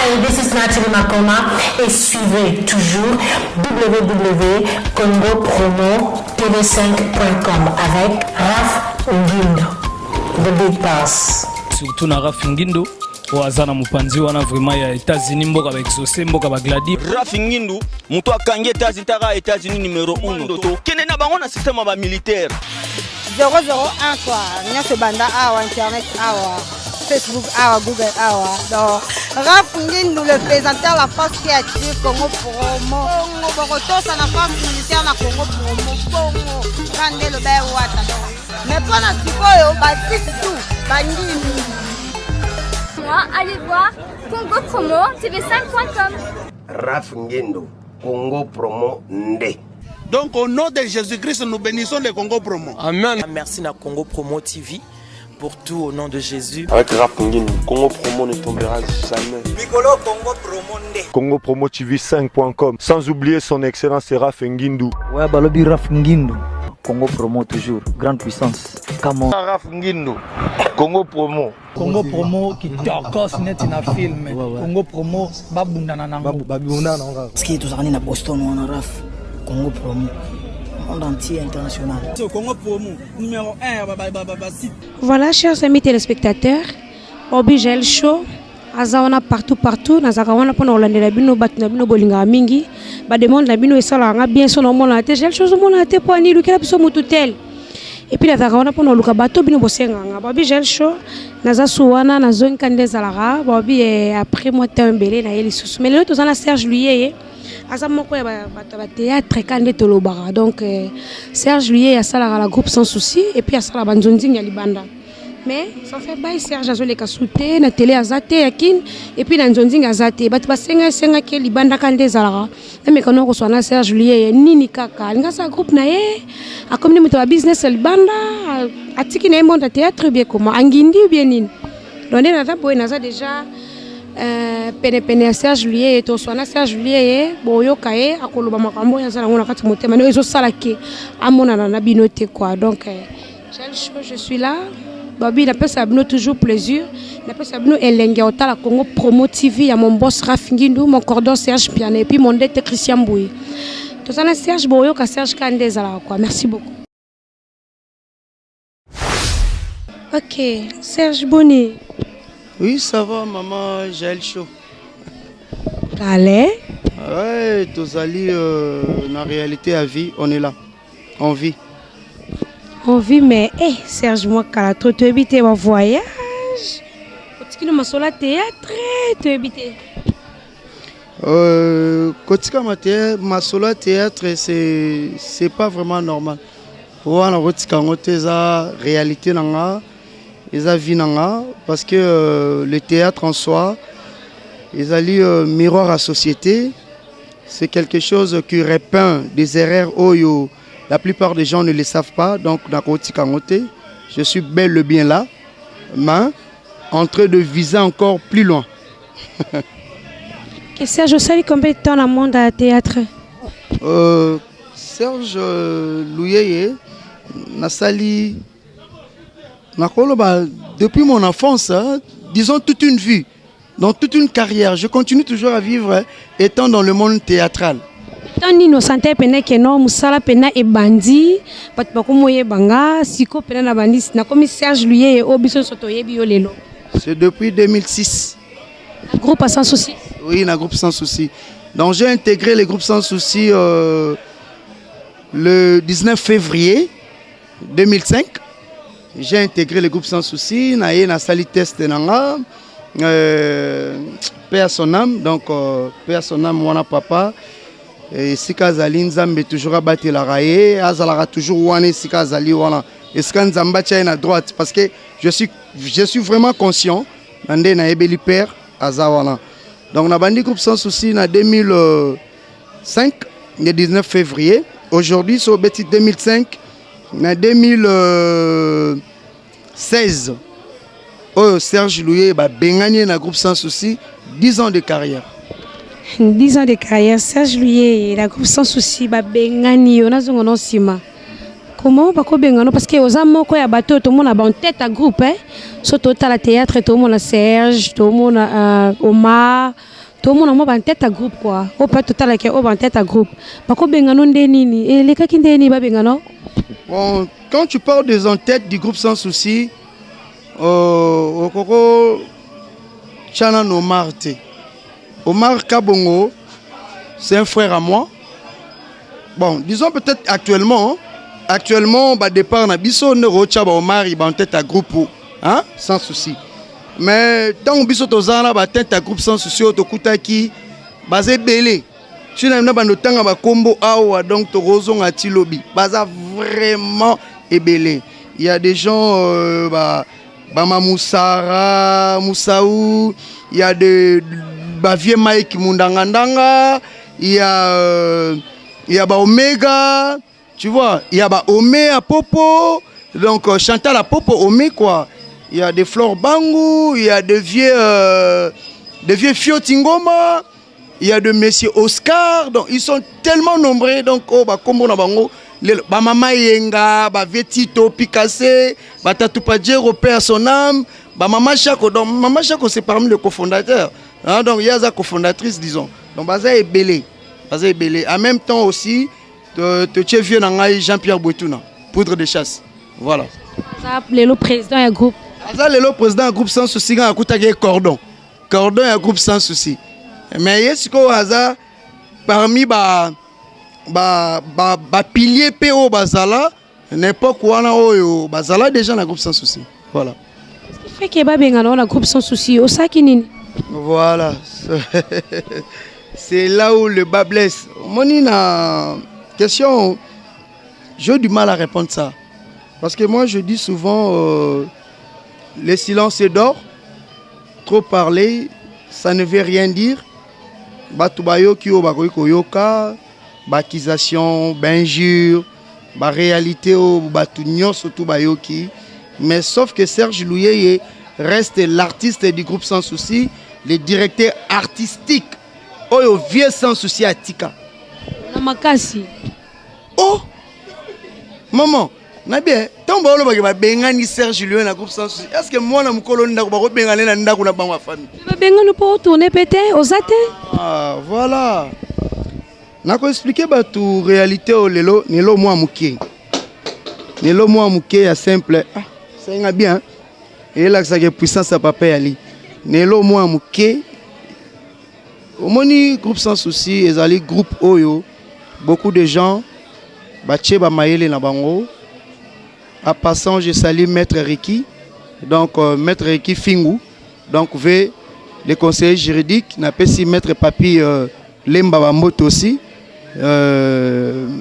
Hi, this is Nathalie Makoma et suivez toujours www.congopromotv5.com avec Raf Ngindo, The Big Boss. Surtout na Raf Ngindo wazana mupanzi wana vraiment ya États-Unis mboka ba exaucer mboka ba gladi. Raf Ngindo muto akangi États-Unis numéro 1 to kene na bango na système ba militaire 001 quoi nyase banda awa internet awa Facebook awa Google awa donc Raf Ngindo le présentateur la force créative Congo Promo Congo ça na force militaire na Congo Promo Congo kande le ba wata mais pas na sikoyo ba tout bangini. Allez voir Congo Promo TV5.com. Raf Ngindo, Congo Promo Nde. Donc au nom de Jésus-Christ, nous bénissons le Congo Promo. Amen. Merci à Congo Promo TV pour tout au nom de Jésus. Avec Raf Ngindo, Congo Promo ne tombera jamais. Piccolo Congo Promo Nde. Congo Promo TV5.com. Sans oublier son excellence Raf Ngindo. Ouais, balobi Raf Ngindo. Congo Promo toujours, grande puissance. Comment Raf Ngindo, Congo Promo. Congo Promo qui torcos net na film. Congo Promo babundana nango. Babundana nango. Ski tozali na Boston on Raf. Congo Promo. Monde entier international. Congo Promo numéro 1 site. Voilà chers amis téléspectateurs, Obigel Show. Azawana partout nazakawana pona olandela bino batina bino bolinga mingi ba demande la bino esala nga bien son mona te gel chose mona te po ani lukela biso mututel et puis nazakawana pona luka bato bino bosenga nga babi gel show naza suwana nazongi kande zalara babi après moi tembele na yeli susu mais le tozana Serge Luyeye aza moko ya bato ba théâtre kande tolobara donc Serge Luyeye asala la groupe sans souci et puis asala banzonzi ya libanda. Mais ça fait bail Serge Azole Kasouté na télé azate yakin et puis na nzonzinga azate bat basenga ke libanda kande zalara na mekano ko swana Serge Luyeye nini kaka linga sa groupe na ye akomni muto ba business libanda atiki na monde théâtre bien comment angindi ou bien nini donc na za boy na za déjà pene Serge Luyeye to swana Serge Luyeye boyo kae akoloba makambo ya zala ngona kati motema no ezo sala ke amona na binote quoi donc je suis là. Babi n'a pas sabino toujours plaisir, n'a pas sabino elenga otala Congo Promo TV ya mon boss Raf Ngindo, mon cordon Serge Piane et puis mon dette Christian Bouy. Tout ça na Serge Boyo ka Serge Kande zala quoi. Merci beaucoup. OK, Serge Boni. Oui, ça va maman, j'ai le chaud. Allez. Ouais, tozali na réalité à vie, on est là. On vit. On vit, mais Serge, moi, quand tu habites mon voyage, tu as sur la théâtre, tu habites. Ma solo théâtre, c'est pas vraiment normal. Pour la réalité, la vie, parce que le théâtre en soi, ils ont miroir à la société, c'est quelque chose qui répand des erreurs au. La plupart des gens ne le savent pas, donc je suis bel et bien là, mais en train de viser encore plus loin. Serge, vous savez combien de temps dans le monde à théâtre? Serge Luyeye, depuis mon enfance, hein, disons toute une vie, dans toute une carrière, je continue toujours à vivre étant dans le monde théâtral. Tani no santé pena keno musala pena e bandi pat bakomoye banga siko pena na bandi na comme Serge Luyeye obiso soto yebi yo lelo. C'est depuis 2006. Un groupe sans souci. Oui, un groupe sans souci. Donc j'ai intégré le groupe sans souci le 19 février 2005. J'ai intégré le groupe sans souci, na sali test nanga paix à son âme, donc paix à son âme mon papa. Et si Kazali Nzambe toujours abattu la raye, Azalara toujours ouane si Kazali wana. Et ce Nzamba tient à droite parce que je suis vraiment conscient. Nande na ebeli père Azawana. Donc on a bandi groupe sans souci en 2005, le 19 février. Aujourd'hui c'est au petit 2005, en 2016. Oh Serge Luyeye ba bengani na groupe sans souci, 10 ans de carrière. 10 ans de carrière, Serge Luyeye, la groupe sans souci, Bengani, on a son nom Sima. comment bakobengano parce que oza moko ya bato tomona ba en tête à groupe hein so total théâtre tomona Serge tomona Omar tomona mo ba en tête à groupe quoi o pas total ke o ba en tête à groupe bakobengano nde nini et les kaki nde ni babengano. Bon, quand tu parles des en-têtes du groupe Sans Souci, Okoko Chana Omar Te. Omar Kabongo, c'est un frère à moi. Bon, disons peut-être actuellement, bah départ na biso neuro chaba Omar il en tête à groupe hein, Sans Souci. Mais tant biso tozana ba tête à groupe Sans Souci otokutaki basé belé. Tu n'as pas de temps à combo awa donc Torozo ngati lobby. Baza vraiment ébélé. Il y a des gens Bama Moussara, Moussaou, il y a des vieux Mike Mundangandanga, il y a Omega, tu vois, il y a Omé à Popo, donc Chantal à Popo, Omé quoi. Il y a des Flore Bangou, il y a des vieux Fiotingoma. Il y a de messieurs Oscar, donc ils sont tellement nombreux, donc comme on a bango, Mama Yenga, Vetito, Picassé, Tatu Pajero, père son âme, Mama Chako, donc Mama Chako c'est parmi les cofondateurs, hein, donc il y a sa cofondatrice disons, donc Baza est belé, en même temps aussi, tu vieux Jean-Pierre Boutuna, poudre de chasse, voilà. Ça appelé le président et groupe. Ça le président groupe Sans Souci, quand a cordon et groupe Sans Souci. Mais est-ce qu'au hasard, parmi piliers PO Bazala, n'importe quoi, Bazala déjà dans le groupe Sans Souci. Voilà. Ce qui fait que Babengano dans le groupe Sans Souci, au Sakinin. Voilà. C'est là où le bas blesse. Monina, question, j'ai du mal à répondre ça. Parce que moi, je dis souvent, le silence est d'or. Trop parler, ça ne veut rien dire. Batubayo ki obakoy koyoka, bakisation, injure, ba réalité o batu nyonso tout bayoki. Mais sauf que Serge Louyeye reste l'artiste du groupe Sans Souci, le directeur artistique. Oyo vieux Sans Souci à Tika. Namakasi. Oh, maman. Nabie, tant bolo ba bengani Serge Louyeye na groupe Sans Souci. Est-ce que moi na mukolo ndako ba bengani na ndako na bango famille? Ba bengani pour tourner pété aux athées. Ah, voilà. Nako expliquer ba tout réalité au lelo, nelo moi muké. Nelo moi muké ya simple. Ah, ça ira bien. Et là ça que puissance à papa ali. Nelo moi muké. Au moni groupe Sans Souci, ezali groupe Oyo. Beaucoup de gens bache ba mayele na bango. En passant, je salue Maître Riki, donc Maître Riki Fingu, donc le conseiller juridique, n'a pas si Maître Papi Lemba Bamoto aussi,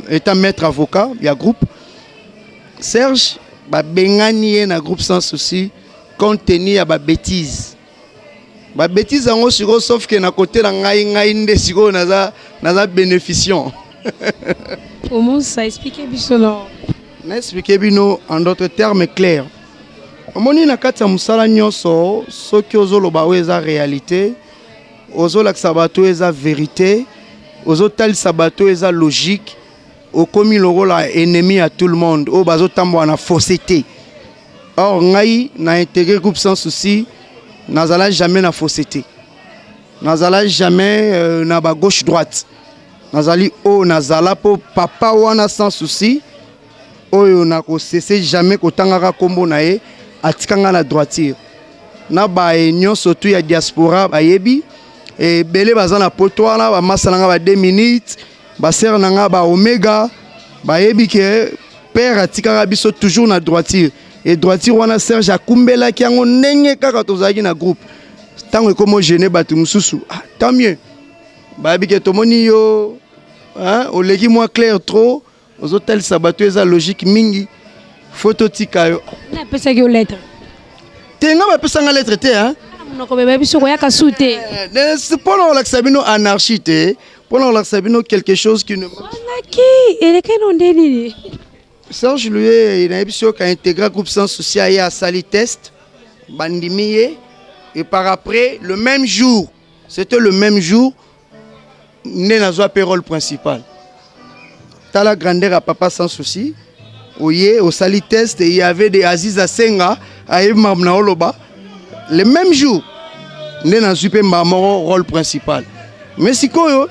étant maître avocat, il y a groupe. Serge, Bengani na groupe Sans Souci, compte tenu à bêtise. Bêtise en haut sur sauf que na côté la ngai nde siko naza bénéficiant. Comment ça explique bisolo? N'expliquez bino en d'autres termes clairs. Omoni na kati ya musala nyonso soki ozoloba oyo eza réalité, ozolakisa bato eza vérité, ozotalisa bato eza logique, okomi lokola ennemi à tout le monde, oyo bazotambola na fausseté. Or ngai na intégré groupe Sans Souci, nazala jamais na fausseté. Nazala jamais na ba gauche droite. Nazali o nazala po papa wana Sans Souci. Oyo na ko cesser jamais ko tangaka kombo na ye atikanga na droiture na ba union surtout ya diaspora bayebi et belé bazana potoir na ba masalanga ba 2 minutes ba ser nanga ba Omega bayebi que père atikanga biso toujours na droiture et droiture wana Serge akumbela ki yango ndenge kaka tozaki na groupe tango komo gêner batu mususu ah, tant mieux bayebi que tomoni yo hein oleki moi clair trop aux hôtels sabato eza logique mingi photo tika yo na pesa ki lettre tenga ba pesa nga lettre te hein monoko beba biso ko yaka soute c'est pour la sabino anarchie te pour la sabino quelque chose qui ne naki ele keno ndeni Serge Louyeye il a biso ka intégrer groupe Sans Souci à sali test bandimiye et par après le même jour c'était le même jour né na zo payroll principal. T'as la grandeur à papa Sans Souci. au sali test, et il y avait des Aziz Asenga, Aïe Mamna Oloba. Le même jour, nous avons super Mamoro rôle principal. Mais si quoi,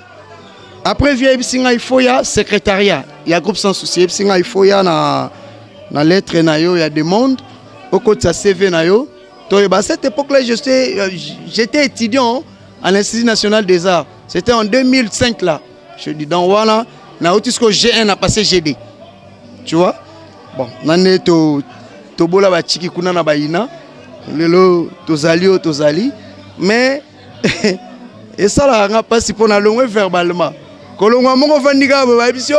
après via Ebsinga Ifoya, secrétariat, il y a groupe sans souci. Ebsinga Ifoya na lettre nayo, il y a des mondes, au côté de sa CV nayo. À cette époque-là, j'étais étudiant à l'Institut national des arts. C'était en 2005 là. Je dis dans voilà, na otisco G1 a passé GD. Tu vois? Bon, nané to bola ba chiki kuna na baina. Lelo tozali, mais et ça là on a passé pour na longue verbalement. Kolonga mongo vandiga ba bisio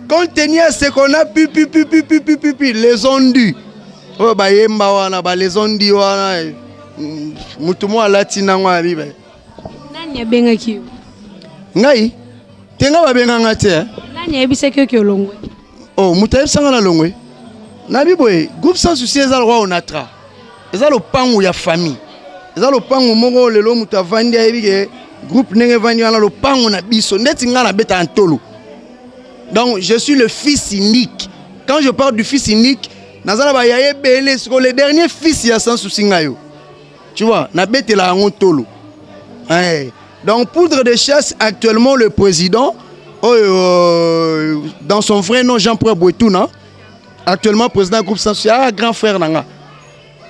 compte tenu à ce qu'on a pu les ondus. Oh ba yemba wana ba les ondus wana mutu mo latina ngwa bibe. Nani abenga kiyo? Ngai tenga ba benga ngate. Nani ebise kiyo kiyo longwe? Oh mutu ebisanga na longwe. Na biboye groupe sans souci ezal roi onatra. Ezal le pango ya famille. Ezal le pango moko lelo mutu avandi ayebike groupe nenge vandi wana le pango na biso ndeti nga na beta antolo. Donc je suis le fils unique. Quand je parle du fils unique, nazala ba yaye belé sur le dernier fils ya sans souci ngayo. Tu vois, na beta la antolo. Donc poudre de chasse actuellement le président dans son vrai nom Jean-Pierre Bouetouna. Actuellement président groupe sans souci, grand frère nanga.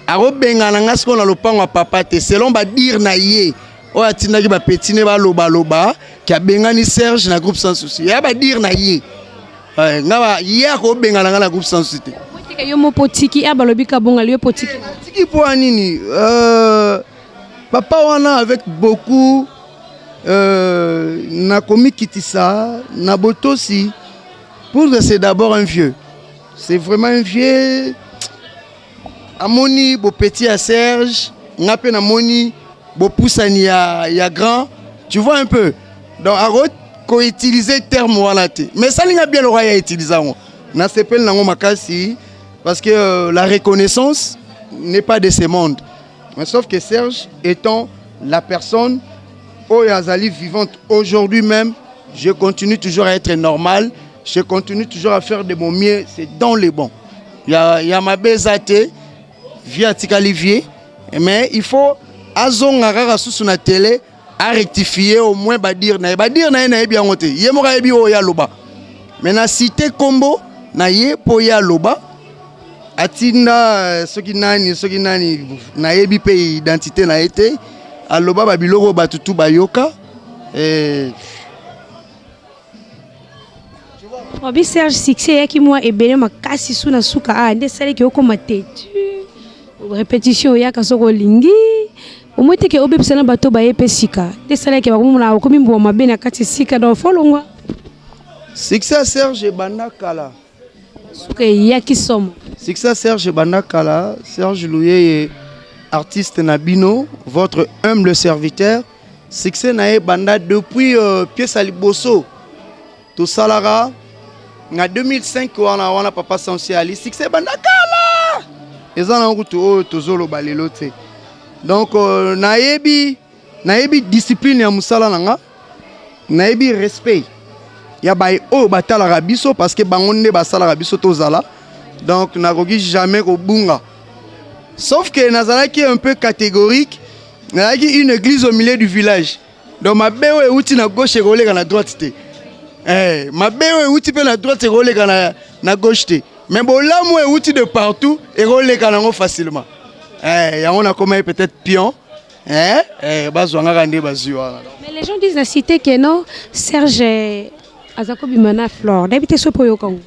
Aro benga nanga ce qu'on a le pango à papa te selon ba dire na ye. O atina ki ba petine ba loba ki a benga ni Serge na groupe sans souci. Ya ba dire na ye. Nga ba ye ko benga nanga na groupe sans souci. Moteka yo mo potiki a balobi ka bonga liyo potiki. Tiki po anini papa wana avec beaucoup na komi kitisa na botosi. Pour c'est d'abord un vieux. C'est vraiment un vieux. Amoni bo petit à Serge, ngape na moni bo poussani ya grand, tu vois un peu. Donc aro ko utiliser terme wana te. Mais ça linga bien le roi ya utiliser ngo. Na sepel nango makasi parce que la reconnaissance n'est pas de ce monde. Mais sauf que Serge étant la personne Oyazali vivante aujourd'hui même, je continue toujours à être normal, je continue toujours à faire de mon mieux, c'est dans les bons. Il y a ma bezate via Tikalivier, mais il faut azongara sous la télé à rectifier au moins badir na bien ngote yemora yebi o ya loba mais na cité combo na ye po ya loba atinda soki nani na yebi pe identité na été a loba ba biloko batutu bayoka Obi Serge succès yaki moi ebele makasi suna suka a nde sale ki okoma tetu répétition ya kasoko lingi omwete ke obe psana bato ba yepesika nde sale ki bakomuna okomi mbo mabe na kati sika do folongwa succès Serge Bandakala suka yaki somo succès Serge Bandakala Serge Louye artiste Nabino votre humble serviteur succès nae banda depuis pièce à liboso to salara en 2005 wana papa Sansi Ali succès Bandakala ezana ngutu o tozolo balelo te donc naebi discipline ya musala nanga naebi respect ya bay o batala biso parce que bangonde basala biso tozala donc nakoki jamais ko bunga sauf que nazalaki un peu catégorique nazalaki une église au milieu du village donc ma bewe outi na gauche et roleka na droite te ma bewe outi pe na droite et roleka na gauche te mais bon là moi outi de partout et roleka nango facilement ya on a comme peut-être pion bazwanga kande bazwa mais les gens disent la cité que non Serge azako bimana Flore d'habiter so poyo kango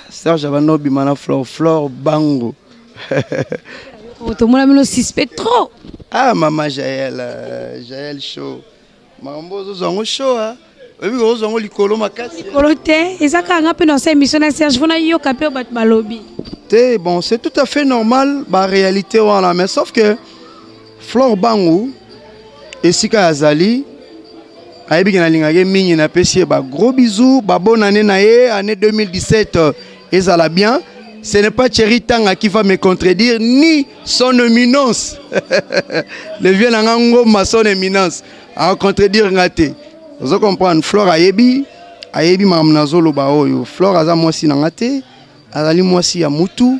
Serge abano bimana Flore bango to mona mino suspect trop maman Jaël show mambo zo zango show oui zo zango likolo makasi likolo te ezaka nga pe dans cette émission na Serge fona yo kapé bat balobi te bon c'est tout à fait normal ba réalité wana mais sauf que Flore bango esika azali ayebi na lingage mingi na pesi ba gros bisous ba bonne année na ye année 2017 ezala bien. Ce n'est pas Thierry Tanga qui va me contredire, ni son éminence. Le vieux Nangango, ma son éminence, à contredire Ngate. Vous comprenez, Flore Ayebi, ayebi makambo nazoloba oyo Flore aza mwasi na nga te azali mwasi ya mutu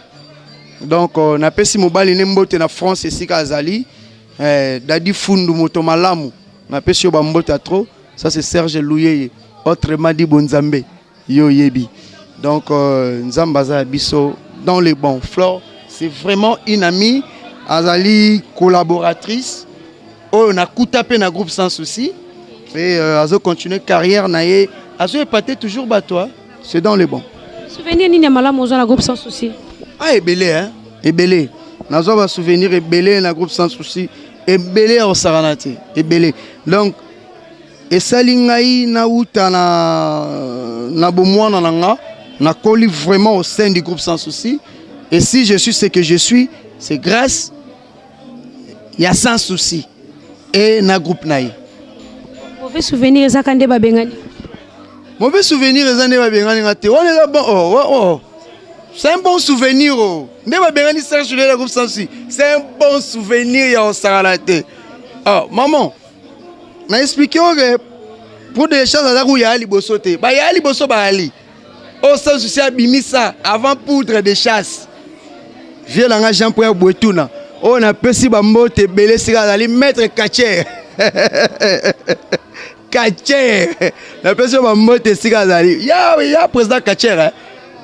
donc napesi mobali ne mbote na France esika azali dadi fundu moto malamu napesi yo bambote trop ça c'est Serge Louyeye autrement dit bonzambe yo yebi donc nzamba aza biso dans les bons. Flore c'est vraiment une amie azali collaboratrice on a coupé na groupe sans souci et azo continuer carrière naie azo épater toujours toi c'est dans les bons. Souvenir ni malamu ozo na groupe sans souci. Ah ebelé hein ebelé nazo ba souvenir ebelé na groupe sans souci ebelé au saranate ebelé donc et salingai na uta na bomwana nanga na koli vraiment au sein du groupe sans souci et si je suis ce que je suis c'est grâce il y a sans souci et na groupe naï. Mauvais souvenir ezakande babengani. Mauvais souvenir ezande babengani ngate. On est là bon c'est un bon souvenir oh. Ne babengani Serge le groupe sans souci. C'est un bon souvenir ya osaralate. Oh maman. Na expliquer que pour des choses à la rue ya liboso te. Ba ya liboso ba ali. Au sans souci abimisa avant poudre de chasse. Vieux langa Jean-Pierre Boetuna. On a pesi bambote belé sika ali maître Kacher. Kacher. La pesi bambote sika ali. Ya président Kacher.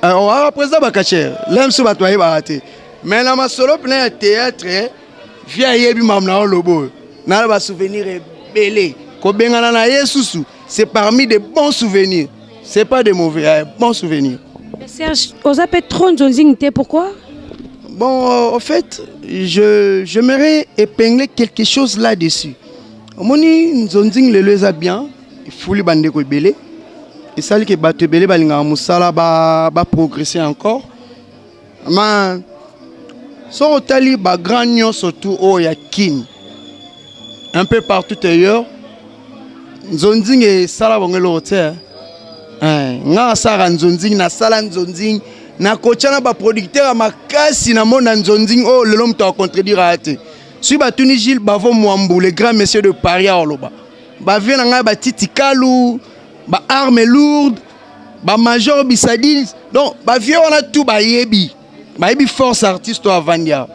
On a président Kacher. L'aime sous batoyer baraté. Mais na ma solo plein théâtre via yebi mamna lobo. Na ba souvenir belé. Ko bengana na Yesusu, c'est parmi des bons souvenirs. C'est pas des mauvais, bons souvenirs. Serge, on appelle trop Nzonzing, pourquoi? Bon, en fait, j'aimerais épingler quelque chose là-dessus. Moni Nzonzing le leza bien, il faut lui bander ko belé. Et ça que batte belé balinga musala ba progresser encore. Mais son tali ba grand nyon surtout au yakin. Un peu partout ailleurs. Nzonzing et sala bongelo hotel. Nga sara Nzonzing na sala Nzonzing na kochana ba producteur makasi na mona Nzonzing oh le l'homme t'a contredire ate. Si ba tuni Gilles Bavo Mwambu le grand monsieur de Paris oloba. Ba vient nga ba Titi Kalou, ba armes lourdes, ba major Bissadil. Donc ba vieux on a tout ba yebi. Ba yebi force artiste à Vandia.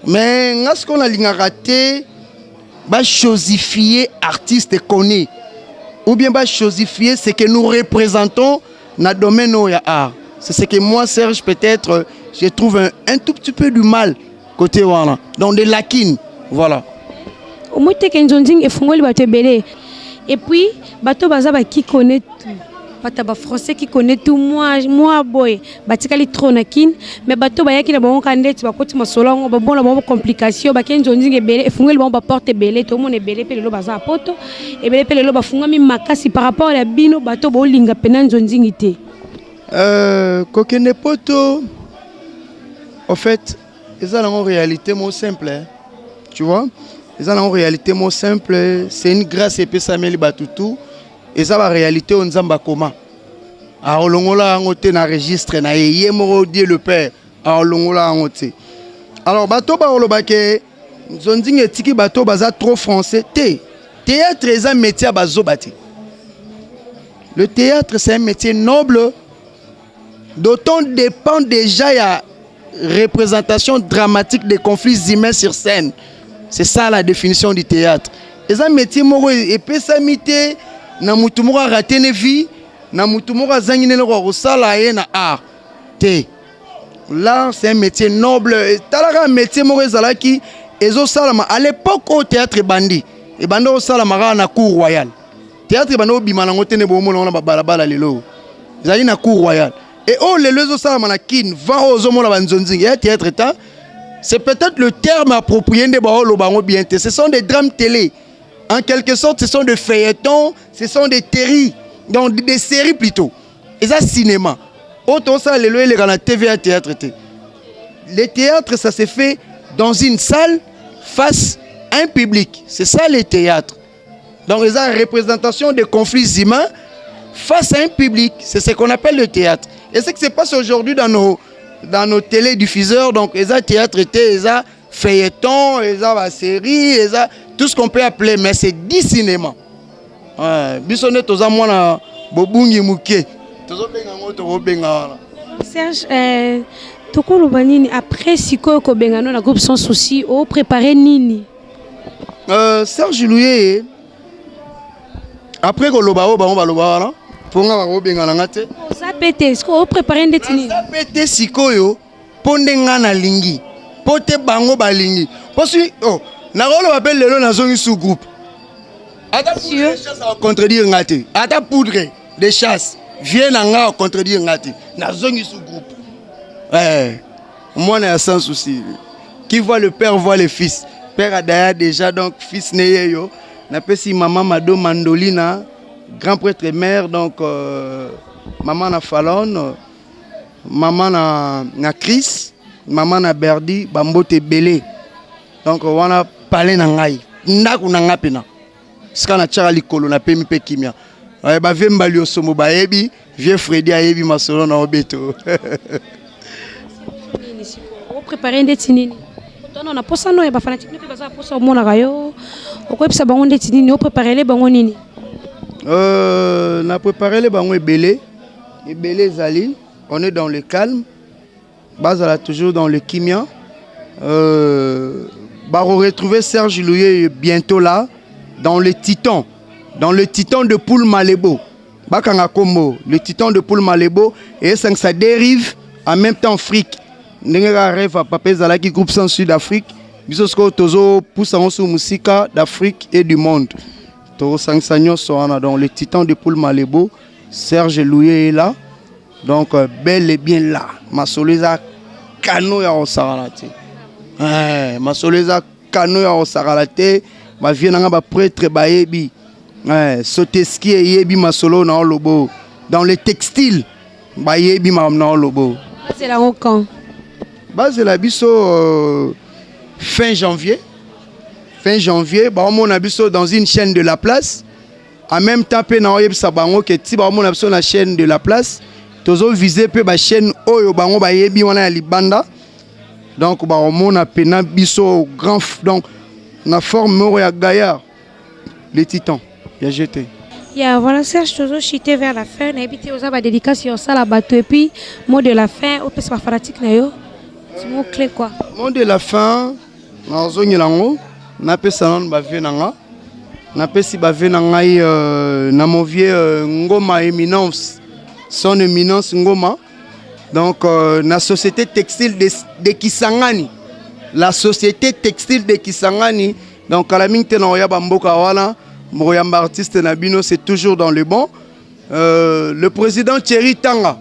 Mais nga ce qu'on a linga raté ba chosifier artiste connu. Ou bien bah chosifier ce que nous représentons dans le domaine où il y a art. C'est ce que moi, Serge, peut-être, je trouve un tout petit peu du mal côté voilà. Donc des lacunes, voilà. Au moins, tu es et puis, bateau bazaba qui connaît tout. Bateau français qui connaît tout. Moi boy, batikali trop nakin. Mais bateau baya qui n'a pas encore tu vas continuer solo. On va bon la bonne complication. Bakin Nzonzing est belé. Fungé le bon va porter belé. Tout le monde est belé. Puis le bazar poto. Et belé puis le ba funga mi makasi par rapport à la bino bateau bo linga pena Nzonzing ité. Kokene poto. En fait, ils ont en réalité mot simple. Tu vois? Ils ont en réalité mot simple. C'est une grâce et puis Samuel Batutu. Et ça la réalité on zamba comment a olongola ngote na registre na yemoro Dieu le père a olongola ngote alors bato ba olobake Nzonzing etiki bato baza trop français théâtre est un métier bazobati. Le théâtre c'est un métier noble d'autant dépend déjà ya représentation dramatique des conflits humains sur scène. C'est ça la définition du théâtre. Et un métier moro epé samité na mutu moko raté ne vie na mutu moko zangine le rosala ye na art te là c'est un métier noble talaka un métier moko ezalaki ezo salama à l'époque au théâtre bandi et bando au salama na cour royale théâtre bando bimana ngote ne bomo na balabala lelo ezali na cour royale et oh les lezo salama na kin va ozo mona banzonzing et théâtre ta c'est peut-être le terme approprié de ba lo bango bien te ce sont des drames télé. En quelque sorte, ce sont des feuilletons, ce sont des séries, donc des séries plutôt. Et ça, cinéma. Autant ça, les TVA théâtre. Les théâtres, ça se fait dans une salle face à un public. C'est ça les théâtres. Donc, ils ont une représentation des conflits humains face à un public. C'est ce qu'on appelle le théâtre. Et ce qui se passe aujourd'hui dans nos télédiffuseurs, donc, ils ont théâtre, ils ont feuilleton, ils ont la série, ils ont tout ce qu'on peut appeler, mais c'est du cinéma. Bissonnet aux amours bobungi muke tozobenga ngo tokobenga wana. Serge, tokoloba nini après sikoyo kobenga no na groupe Sans Souci o préparer nini? Serge Louye après koloba o bango baloba wana ponga bakobenga nanga te. Oza pété siko o préparer ndeti nini? Oza pété sikoyo pondenga na lingi pote bango balingi posi oh nakolo bapel lelo nazongi sous groupe ata poudre de chasse à contredire ngati ata poudre de chasse vient nanga contredire ngati nazongi sous groupe moi na Sans Souci qui voit le père voit le fils père a d'ailleurs déjà donc fils né yo na pesi maman Mado Mandolina grand prêtre et mère donc maman na Fallon maman na Chris maman na Berdi bambote belé donc wana parler na ngai ndaku na ngapena ska na tchara likolo na pemi pe kimia ba vemba liosomo ba yebi vieux Freddy ayebi masolo na obeto o préparer ndeti nini tono na posa no ya ba fanatique ne pe baza posa mona kayo o ko epsa bango ndeti nini o préparer les bango nini na préparer les bango ebele zali on est dans le calme bazala toujours dans le kimia retrouver Serge Louye bientôt là dans le Titan de Poul Malebo bakanga kombo le Titan de Poul Malebo et ça dérive en même temps Afrique ndengera rêve à papa zalaki groupe Sans Sud-Afrique bisosko tozo poussa on sur musika d'Afrique et du monde to sangsanyo soana dans le Titan de Poul Malebo Serge Louye est là donc bel et bien là masoleza kano ya osaralate masoleza kano ya osaralate ba vienanga ba prêtre ba yebi soteski yebi masolo na lobo dans les textiles ba yebi ma na lobo c'est la quand base la biso fin janvier ba on a biso dans une chaîne de la place en même temps pe na yebi sa bango ke ti ba on a biso na chaîne de la place tozo viser pe ba chaîne oyo bango ba yebi wana ya libanda donc ba on a pena biso grand donc na forme moro ya gaillard les titans ya jeté ya voilà Serge tozo chité vers la fin na ebité oza ba dédicace ça la bateau et puis mot de la fin au pesa fanatique na yo c'est mot clé quoi mot de la fin na zonyelango na pesa non ba venanga na pesi ba venanga na mon vieux ngoma éminence son éminence ngoma donc la société textile de Kisangani la société textile de Kisangani donc à la mine tena oya bamboka wana moyamba artiste nabino c'est toujours dans le bon le président Thierry Tanga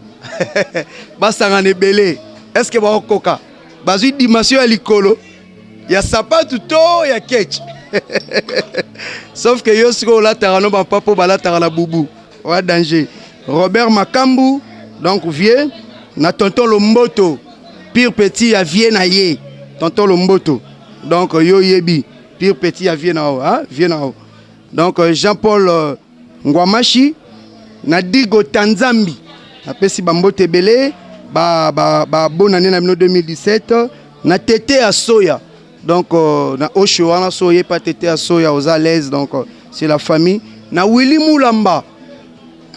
basangane belé est-ce que ba koka bazui dimension ya likolo ya sapatu to ya ketch sauf que yo siko la tarano ba papo bala tarana bubu wa danger Robert Makambu donc vieux na tonton Lomboto pire petit ya Vienne aye tonton Lomboto donc yo yebi pire petit ya Vienne ao hein Vienne ao donc Jean-Paul Ngwamashi na Digo Tanzambi apesi bambote belé ba bonne année na 2017 na Tété à Soya donc na Osho wana soye pas Tété à Soya aux à l'aise donc c'est la famille na Willy Moulamba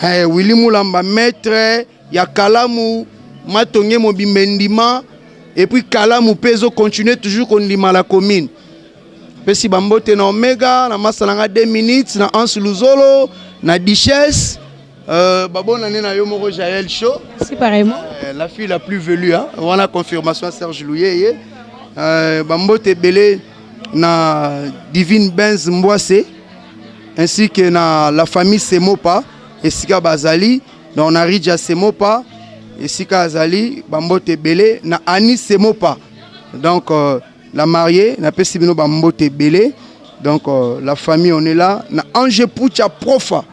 Willy Moulamba maître ya Kalamu matonge mobimendima et puis Kalamu peso continuer toujours qu'on lima la commune pesi bambote na Omega na masalanga 2 minutes na Ans Luzolo na Duchesse babon année na yo moko Jaël Show c'est pareillement la fille la plus velue hein voilà confirmation à Serge Louye bambote belé na Divine Benz Mboise ainsi que na la famille Semopa et Sika Bazali donc na Ridja Semopa et Sika Azali bambote belé na Annie Semopa donc la mariée na pesibino bambote belé donc la famille on est là na Ange Pucha Profa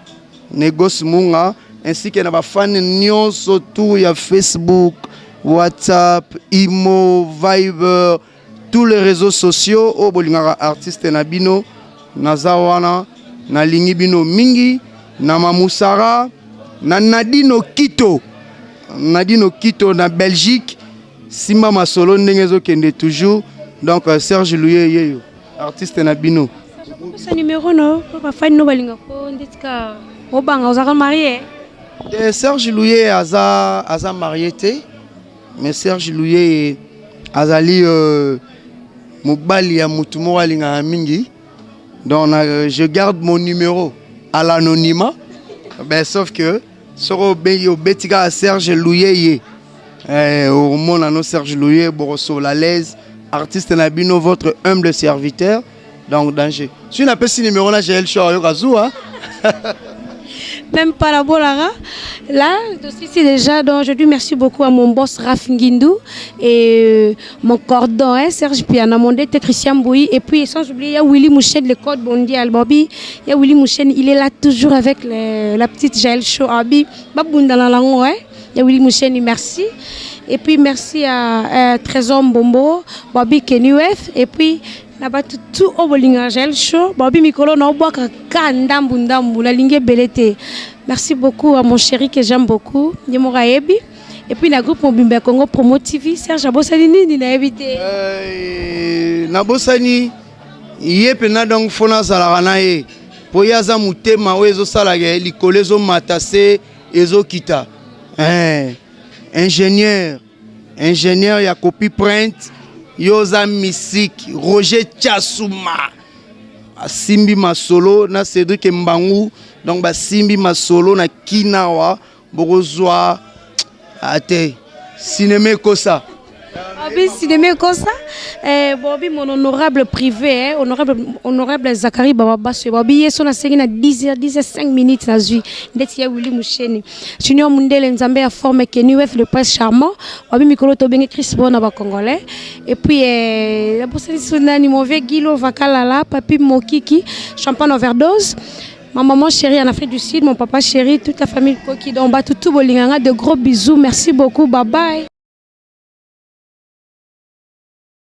négoce munga ainsi que na ba fan nyonso autour ya Facebook WhatsApp Imo Viber tous les réseaux sociaux au bolingara artiste na bino nazawana na lingi bino mingi na Mamusara na Nadino Kito na Belgique Simba Masolo ndengezo kende toujours donc Serge Louye yeyo artiste na bino ce numéro no ba fan no balinga ko ndika obanga ozaka marié Serge Louye aza marié te, mais Serge Louye azali mobali ya mutu moko alingaka mingi. Donc je garde mon numéro à l'anonymat. Ben, sauf que sur au Betika Serge Louye au monde Serge Louye Borosso la l'aise artiste Nabino votre humble serviteur. Donc danger. Si on appelle ce numéro là, j'ai le choix hein. Même pas la bolara. Là, ici déjà, donc je dis merci beaucoup à mon boss Raf Ngindou et mon cordon, hein, Serge Piana, mon détective Christian Bouy. Et puis, sans oublier, il y a Willy Mouchen, le code mondial. Bobby, il y a Willy Mouchen, il est là toujours avec la petite Jaël Show. Abi, Babunda la langue, hein. Il y a Willy Mouchen, merci. Et puis, merci à Trésor Mbombo, Bobby Kenuef. Et puis, là-bas tout au bolinga Jaël Show. Bobby Mikolo, na obaka kandambu ndambu, la ligne belete. Merci beaucoup à mon chéri que j'aime beaucoup, Yemora Ebi. Et puis la groupe Mobimbe Congo Promo TV, Serge Abosani ni na évité. Nabosani, yepena donc fona zalarana e. Poyaza mutema wezo salage likolezo matase ezo kita. Ingénieur ya copy print, yoza musique, Roger Tchasouma. Simbi Masolo na Cédric Mbangu. Donc Simbi Masolo na Kinawa Borozwa ate cinéma kosa. Bobby cinéma kosa. Bobby mon honorable privé, honorable Zachary Baba Bobby yeso na sengi na 10h 5 na zui. Ndeti ya Willy Moucheni. Junior Mundele Nzambe a formé Kenuef le prince charmant. Bobby Mikolo Tobenge Chris Bona ba congolais. Et puis la bossani sonani mauvais Guilo Vakalala, Papi Mokiki, champagne overdose. Ma maman chérie en Afrique du Sud, mon papa chéri, toute la famille Koki, donc tout bolinganga, de gros bisous, merci beaucoup, bye bye.